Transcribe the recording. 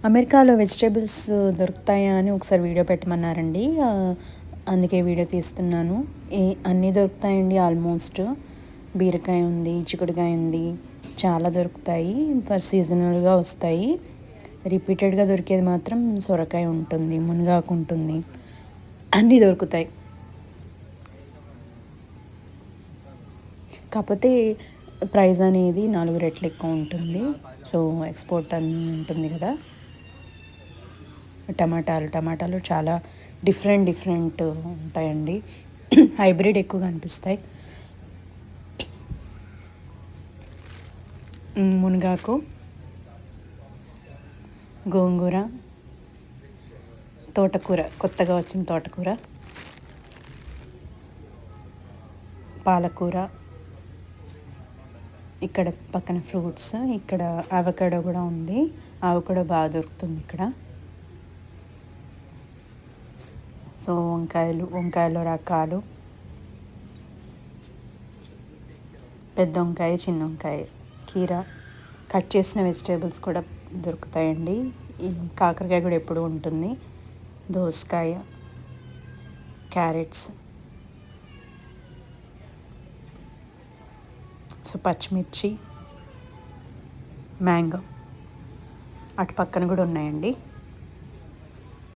అమెరికాలో వెజిటేబుల్స్ దొరుకుతాయా అని ఒకసారి వీడియో పెట్టమన్నారండి. అందుకే వీడియో తీస్తున్నాను. అన్నీ దొరుకుతాయండి ఆల్మోస్ట్. బీరకాయ ఉంది, చిక్కుడుకాయ ఉంది, చాలా దొరుకుతాయి. సీజనల్గా వస్తాయి. రిపీటెడ్గా దొరికేది మాత్రం సొరకాయ ఉంటుంది, మునగాకు ఉంటుంది, అన్నీ దొరుకుతాయి. కాకపోతే ప్రైస్ అనేది 4 రెట్లు ఎక్కువ ఉంటుంది. సో ఎక్స్పోర్ట్ అని ఉంటుంది కదా. టమాటాలు చాలా డిఫరెంట్ ఉంటాయండి. హైబ్రిడ్ ఎక్కువగా అనిపిస్తాయి. మునగాకు, గోంగూర, తోటకూర, కొత్తగా వచ్చిన తోటకూర, పాలకూర, ఇక్కడ పక్కన ఫ్రూట్స్, ఇక్కడ అవకాడో కూడా ఉంది. అవకాడో బాగా దొరుకుతుంది ఇక్కడ. సో వంకాయలో రకాలు, పెద్ద వంకాయ, చిన్న వంకాయ, కీర, కట్ చేసిన వెజిటేబుల్స్ కూడా దొరుకుతాయండి. ఈ కాకరకాయ కూడా ఎప్పుడు ఉంటుంది, దోసకాయ, క్యారెట్స్, సో పచ్చిమిర్చి, మ్యాంగో అటు పక్కన కూడా ఉన్నాయండి.